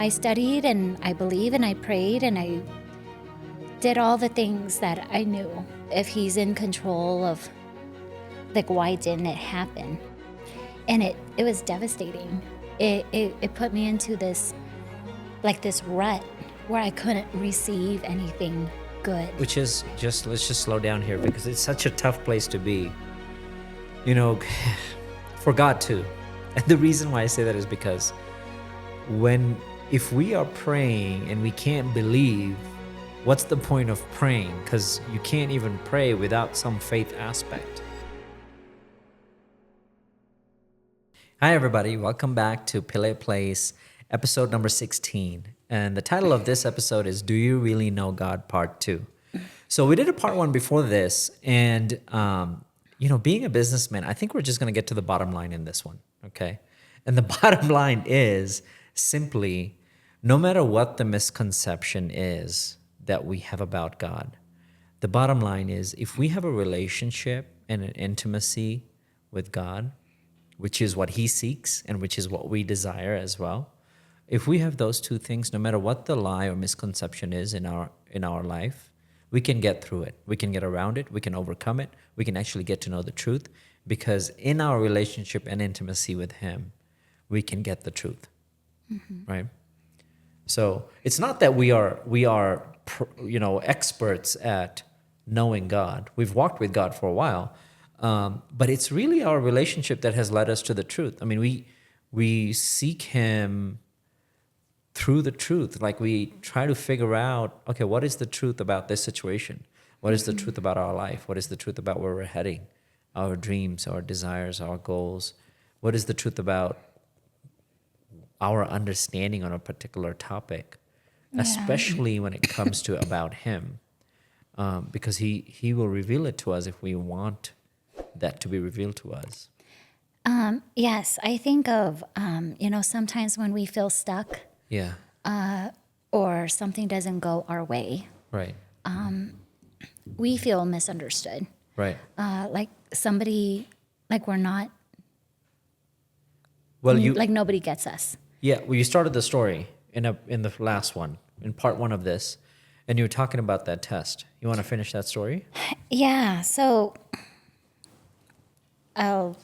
I studied and I believed and I prayed and I did all the things that I knew. If he's in control of, like, why didn't it happen? And it was devastating. It put me into this rut where I couldn't receive anything good. Which is let's just slow down here because it's such a tough place to be. You know, for God too. And the reason why I say that is because if we are praying and we can't believe, what's the point of praying? Because you can't even pray without some faith aspect. Hi, everybody. Welcome back to Pillay Place, episode number 16. And the title of this episode is Do You Really Know God? Part 2. So we did a part 1 before this. And, being a businessman, I think we're just going to get to the bottom line in this one. Okay. And the bottom line is simply, no matter what the misconception is that we have about God, the bottom line is if we have a relationship and an intimacy with God, which is what he seeks and which is what we desire as well, if we have those two things, no matter what the lie or misconception is in our life, we can get through it. We can get around it. We can overcome it. We can actually get to know the truth, because in our relationship and intimacy with him, we can get the truth, right? So it's not that we are experts at knowing God. We've walked with God for a while, but it's really our relationship that has led us to the truth. I mean, we seek him through the truth. Like, we try to figure out, okay, what is the truth about this situation? What is the truth about our life? What is the truth about where we're heading? Our dreams, our desires, our goals. What is the truth about our understanding on a particular topic, especially when it comes to about him, because he will reveal it to us if we want that to be revealed to us. Yes, I think of, sometimes when we feel stuck, Yeah. or something doesn't go our way, Right. we feel misunderstood. Right. Like somebody, like we're not, Well, like nobody gets us. Yeah. Well, you started the story in the last one, in part 1 of this, and you were talking about that test. You want to finish that story? Yeah, so I'll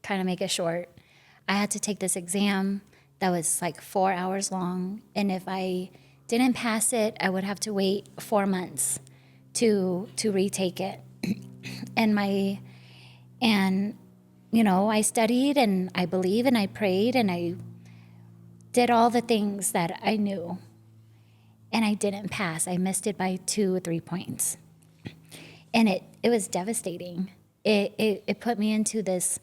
kind of make it short. I had to take this exam that was like 4 hours long, and if I didn't pass it, I would have to wait 4 months to retake it. I studied and I believed and I prayed and I did all the things that I knew, and I didn't pass. I missed it by 2 or 3 points, and it was devastating. It put me into this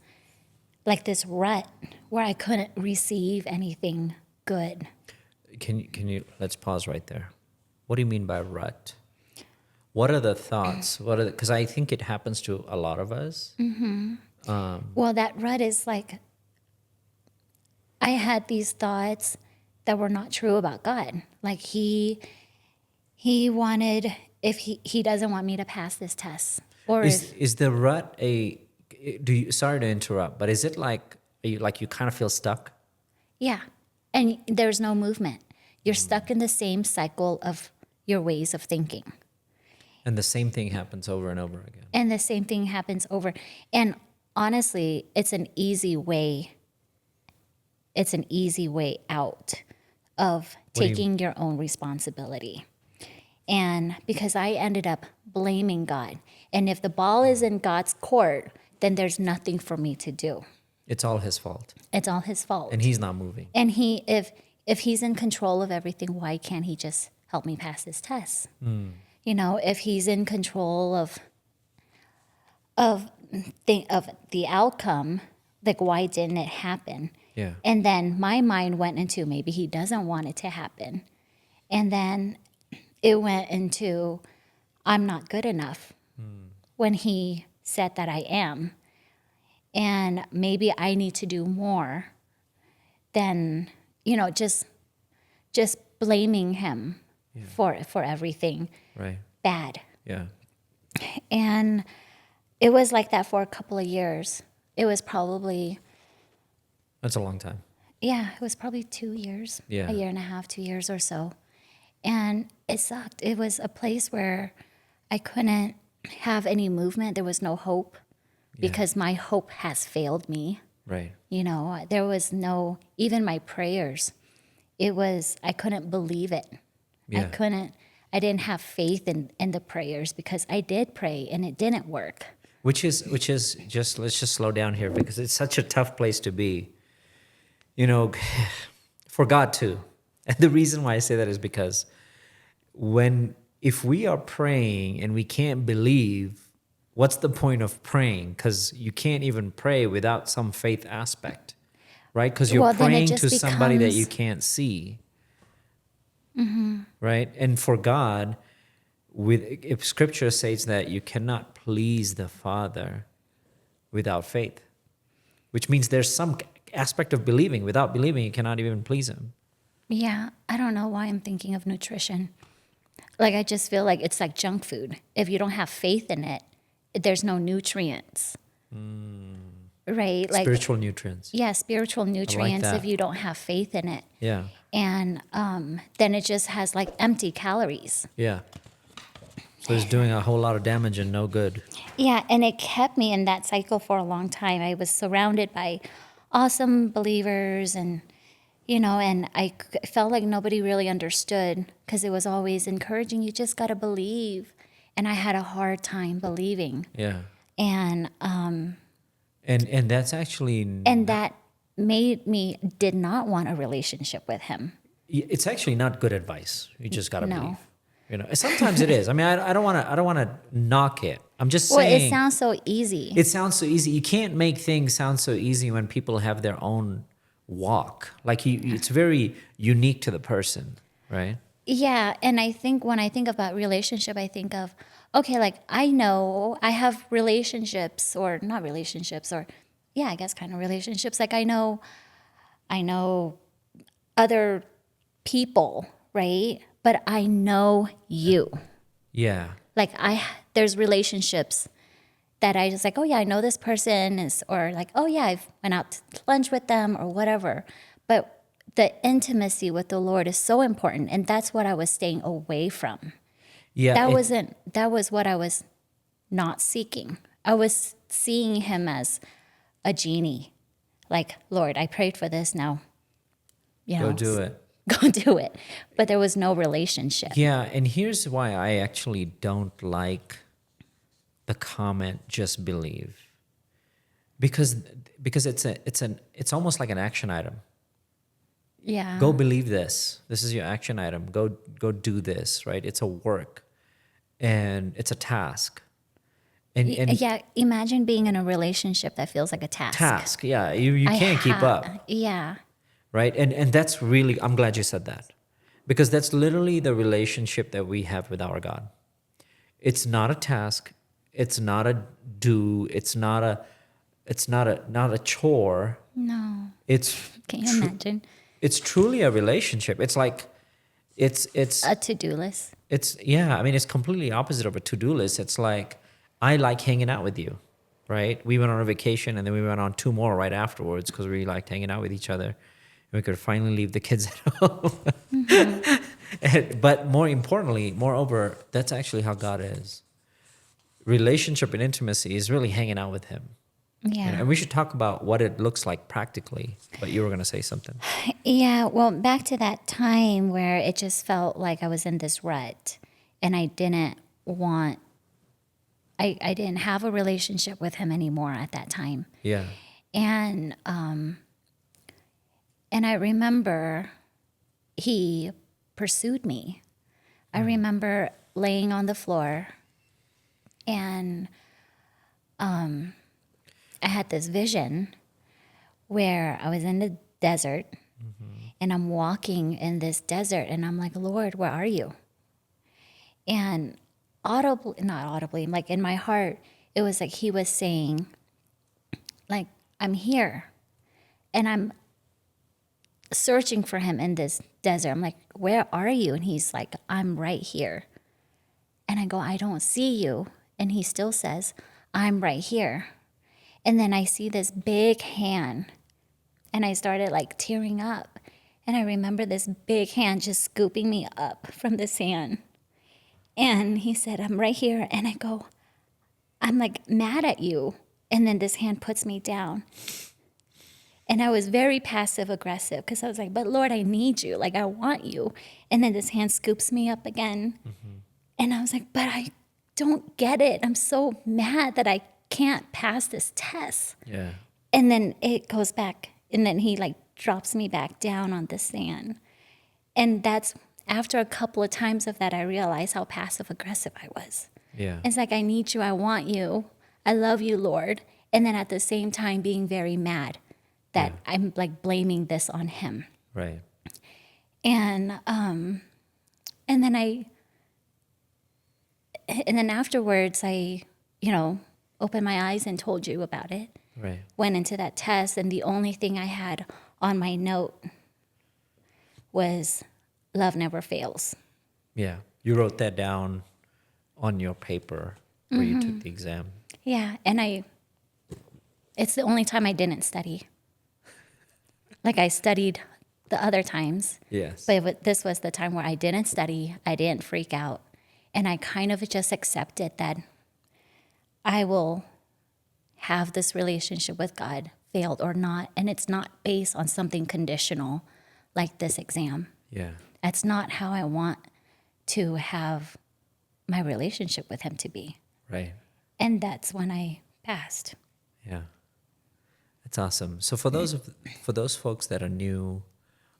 rut where I couldn't receive anything good. Can you let's pause right there. What do you mean by rut? What are the thoughts? Because I think it happens to a lot of us. Well, that rut is like, I had these thoughts that were not true about God. Like he wanted, if he doesn't want me to pass this test, or Is the rut sorry to interrupt, but is it like you kind of feel stuck? yeah, and there's no movement. You're stuck in the same cycle of your ways of thinking. And the same thing happens over and over again. And the same thing happens over. And honestly, it's an easy way out of taking your own responsibility. And because I ended up blaming God. And if the ball is in God's court, then there's nothing for me to do. It's all his fault. It's all his fault. And he's not moving. And if he's in control of everything, why can't he just help me pass this test? If he's in control of the outcome, like, why didn't it happen? Yeah. And then my mind went into, maybe he doesn't want it to happen. And then it went into, I'm not good enough, when he said that I am. And maybe I need to do more than, just blaming him for everything Right. bad. Yeah. And it was like that for a couple of years. It was probably, That's a long time. Yeah, it was probably 2 years, Yeah. a year and a half, 2 years or so. And it sucked. It was a place where I couldn't have any movement. There was no hope because my hope has failed me. Right. You know, there was no, even my prayers, I couldn't believe it. Yeah. I didn't have faith in the prayers because I did pray and it didn't work. Which is just, let's just slow down here because it's such a tough place to be. You know, for God too. And the reason why I say that is because if we are praying and we can't believe, what's the point of praying? Because you can't even pray without some faith aspect, right? Because you're Well, then it praying just to somebody that becomes- you can't see, right? And for God, if Scripture says that you cannot please the Father without faith, which means there's some aspect of believing. Without believing, you cannot even please Him. Yeah, I don't know why I'm thinking of nutrition. Like, I just feel like it's like junk food. If you don't have faith in it, there's no nutrients. Right? Like, Spiritual nutrients. yeah, spiritual nutrients that. if you don't have faith in it. Yeah. And then it just has like empty calories. Yeah. So it's doing a whole lot of damage and no good. Yeah, and it kept me in that cycle for a long time. I was surrounded by awesome believers and, you know, and I felt like nobody really understood because it was always encouraging, you just got to believe. And I had a hard time believing. Yeah. And And that's actually and that made me did not want a relationship with him. it's actually not good advice. You just gotta No. believe. You know, sometimes it is. I mean, I don't want to knock it. I'm just Well, saying it sounds so easy. it sounds so easy. You can't make things sound so easy when people have their own walk. Like it's very unique to the person, right? Yeah, and I think when I think about relationship, I think of, okay, like I know I have relationships or not relationships or yeah, I guess kind of relationships. Like I know other people, right? But I know you. Yeah. Like there's relationships that I just like, oh yeah, I know this person is, or like, oh yeah, I've went out to lunch with them or whatever. But the intimacy with the Lord is so important, and that's what I was staying away from. Yeah. That was what I was not seeking. I was seeing him as a genie. Like, Lord, I prayed for this now. You know, Go do it. Go do it. But there was no relationship. Yeah, and here's why I actually don't like the comment "just believe," because it's almost like an action item. Yeah. Go believe this. This is your action item. Go do this. Right? It's a work, and it's a task. And Yeah, imagine being in a relationship that feels like a task. Yeah, you can't keep up. Yeah. Right? And that's really, I'm glad you said that. Because that's literally the relationship that we have with our God. It's not a task, it's not a do, it's not a chore. No. It's Can you imagine? It's truly a relationship. It's like it's A to-do list. I mean it's completely opposite of a to-do list. It's like I like hanging out with you. Right? We went on a vacation and then we went on 2 more right afterwards because we liked hanging out with each other. We could finally leave the kids at home. Mm-hmm. But moreover, that's actually how God is. Relationship and intimacy is really hanging out with Him. Yeah. And we should talk about what it looks like practically. But you were going to say something. Yeah. Well, back to that time where it just felt like I was in this rut and I didn't have a relationship with him anymore at that time. Yeah. And I remember he pursued me. I remember laying on the floor and I had this vision where I was in the desert and I'm walking in this desert and I'm like, Lord, where are you? And not audibly, like in my heart, it was like he was saying, like, I'm here and I'm searching for him in this desert. I'm like, where are you? And he's like, I'm right here. And I go, I don't see you. And he still says, I'm right here. And then I see this big hand And I started like tearing up. And I remember this big hand just scooping me up from the sand. And he said, I'm right here. And I go, I'm like mad at you. And then this hand puts me down. And I was very passive aggressive because I was like, but Lord, I need you. Like, I want you. And then this hand scoops me up again. And I was like, but I don't get it. I'm so mad that I can't pass this test. Yeah. And then it goes back. And then he like drops me back down on the sand. And that's after a couple of times of that, I realized how passive aggressive I was. Yeah. It's like, I need you. I want you. I love you, Lord. And then at the same time, being very mad that I'm like blaming this on him. Right. And then afterwards, I, opened my eyes and told you about it. Right. Went into that test, and the only thing I had on my note was love never fails. Yeah. You wrote that down on your paper where you took the exam. Yeah, and it's the only time I didn't study. Like, I studied the other times, Yes. but this was the time where I didn't study, I didn't freak out, and I kind of just accepted that I will have this relationship with God, failed or not, and it's not based on something conditional like this exam. Yeah. That's not how I want to have my relationship with him to be. Right. And that's when I passed. Yeah. That's awesome. So for those folks that are new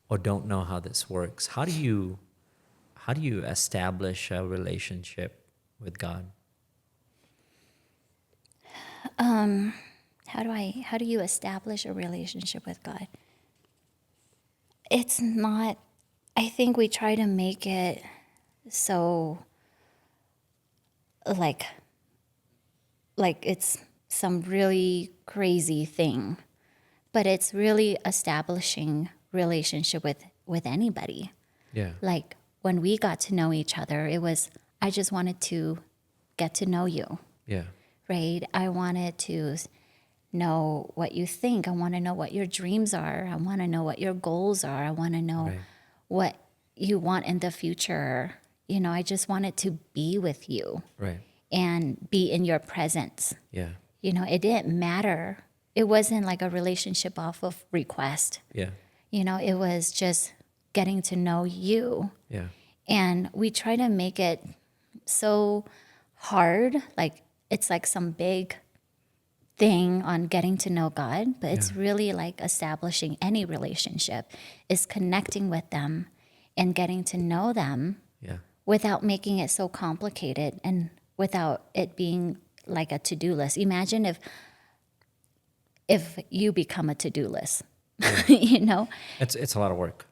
or don't know how this works, how do you establish a relationship with God? How do you establish a relationship with God? It's not, I think we try to make it so like it's some really crazy thing, but it's really establishing relationship with anybody. Yeah. Like, when we got to know each other, it was, I just wanted to get to know you, Yeah. right? I wanted to know what you think. I want to know what your dreams are. I want to know what your goals are. I want to know Right. what you want in the future. I just wanted to be with you Right. and be in your presence. Yeah. It didn't matter. It wasn't like a relationship off of request. Yeah. It was just getting to know you. Yeah. And we try to make it so hard, like it's like some big thing on getting to know God, but it's really like establishing any relationship is connecting with them and getting to know them Yeah. without making it so complicated and without it being like a to-do list. Imagine if you become a to-do list, It's a lot of work.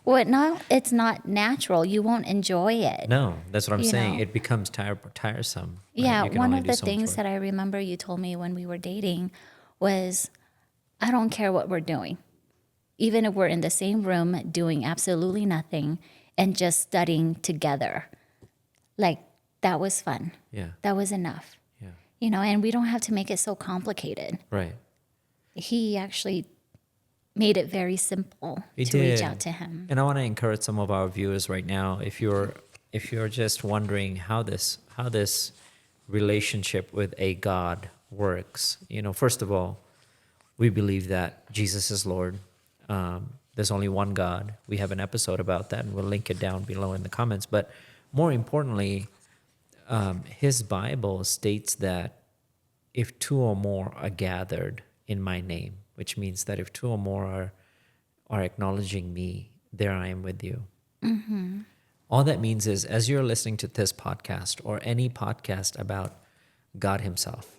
Well, no, it's not natural. You won't enjoy it. No, that's what I'm saying. know. It becomes tiresome. Right? Yeah, You can one only of do the so much things work. that I remember you told me when we were dating was, I don't care what we're doing. Even if we're in the same room doing absolutely nothing and just studying together. Like, that was fun. Yeah. That was enough. Yeah. And we don't have to make it so complicated. Right. He actually made it very simple He to reach did. out to him. And I want to encourage some of our viewers right now, if you're just wondering how this relationship with a God works, first of all, we believe that Jesus is Lord. There's only one God. We have an episode about that, and we'll link it down below in the comments. But more importantly, his Bible states that if two or more are gathered in my name, which means that if two or more are acknowledging me, there I am with you. Mm-hmm. All that means is, as you're listening to this podcast or any podcast about God himself,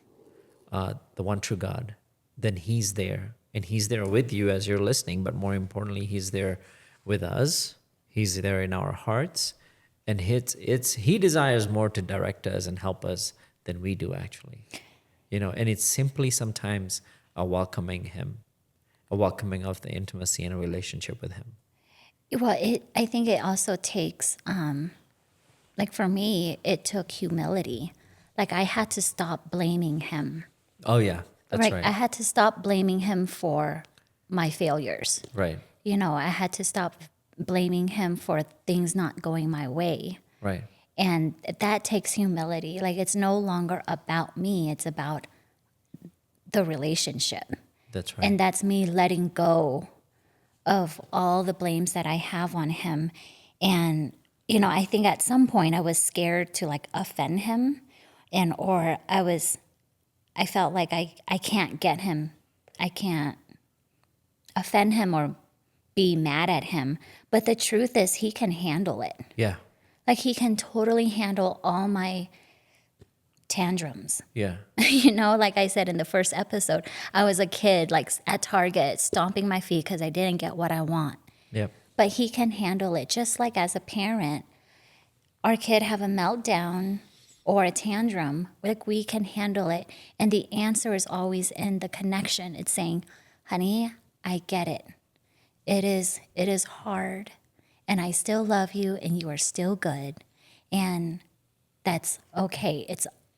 the one true God, then he's there. And he's there with you as you're listening. But more importantly, he's there with us. He's there in our hearts. And he desires more to direct us and help us than we do, actually. And it's simply sometimes a welcoming him, a welcoming of the intimacy and a relationship with him. Well, I think it also takes, like for me, it took humility. Like, I had to stop blaming him. Oh, yeah, that's right. I had to stop blaming him for my failures. Right. You know, I had to stop blaming him for things not going my way. Right. And that takes humility. Like, it's no longer about me, it's about the relationship. That's right. And that's me letting go of all the blames that I have on him. And, you know, I think at some point I was scared to like offend him, or I felt like I can't get him. I can't offend him or be mad at him. But the truth is, he can handle it. Yeah. Like, he can totally handle all my tantrums. Yeah. You know, like I said in the first episode, I was a kid, like at Target, stomping my feet because I didn't get what I want. Yep. But he can handle it. Just like as a parent, our kid have a meltdown or a tantrum, like we can handle it. And the answer is always in the connection. It's saying, honey, I get it. It is hard, and I still love you, and you are still good, and that's okay.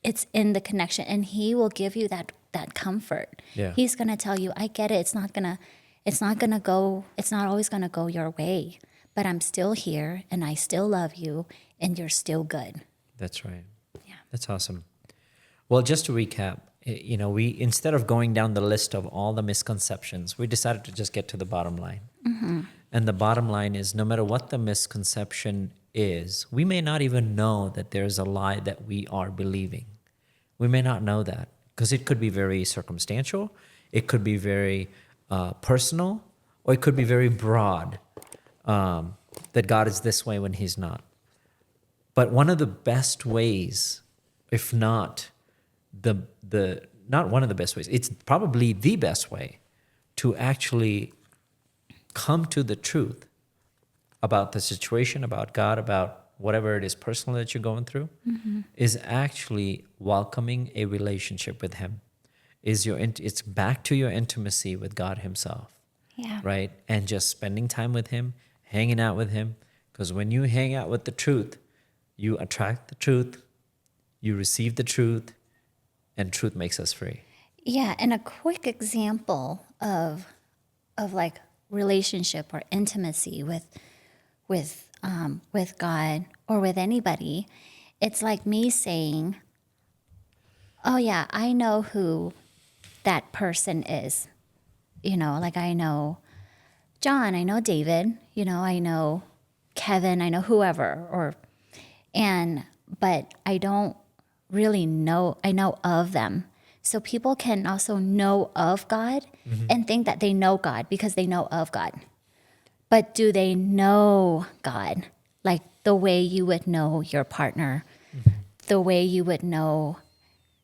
It's in the connection, and he will give you that comfort. Yeah. He's gonna tell you, I get it. It's not always gonna go your way, but I'm still here, and I still love you, and you're still good. That's right. Yeah. That's awesome. Well, just to recap, you know, we, instead of going down the list of all the misconceptions, we decided to just get to the bottom line. Mm-hmm. And the bottom line is, no matter what the misconception is, we may not even know that there's a lie that we are believing. We may not know that, because it could be very circumstantial, it could be very personal, or it could be very broad, that God is this way when he's not. But one of the best ways, if not not one of the best ways, it's probably the best way to actually come to the truth about the situation, about God, about whatever it is personal that you're going through, is actually welcoming a relationship with him. It's back to your intimacy with God himself. Yeah. Right? And just spending time with him, hanging out with him. Because when you hang out with the truth, you attract the truth, you receive the truth, and truth makes us free. Yeah, and a quick example of like relationship or intimacy with God or with anybody, it's like me saying, "Oh yeah, I know who that person is." You know, like I know John, I know David, you know, I know Kevin, I know whoever, but I don't really know, I know of them. So people can also know of God and think that they know God because they know of God. But do they know God like the way you would know your partner, the way you would know,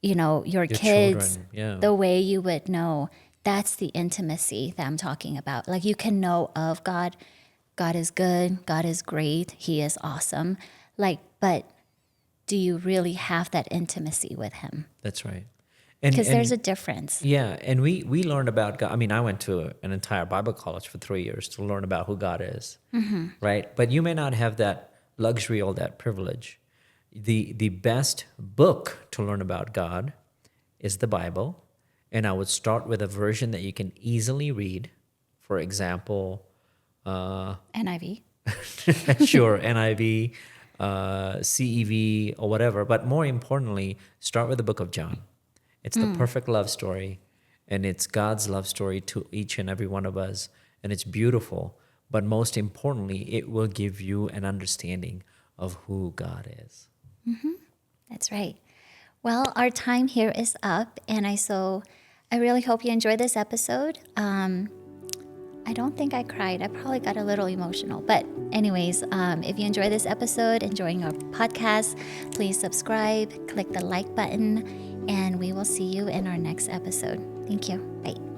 you know, your kids, children, yeah. the way you would know? That's the intimacy that I'm talking about. Like, you can know of God. God is good. God is great. He is awesome. Like, but do you really have that intimacy with him? That's right. Because there's a difference. Yeah, and we learned about God. I mean, I went to an entire Bible college for 3 years to learn about who God is, right? But you may not have that luxury or that privilege. The best book to learn about God is the Bible, and I would start with a version that you can easily read. For example, NIV. sure, NIV, CEV, or whatever. But more importantly, start with the book of John. It's the perfect love story, and it's God's love story to each and every one of us, and it's beautiful. But most importantly, it will give you an understanding of who God is. That's right. Well, our time here is up, and I really hope you enjoyed this episode. I don't think I cried. I probably got a little emotional. But anyways, if you enjoy this episode, enjoying our podcast, please subscribe, click the like button, and we will see you in our next episode. Thank you. Bye.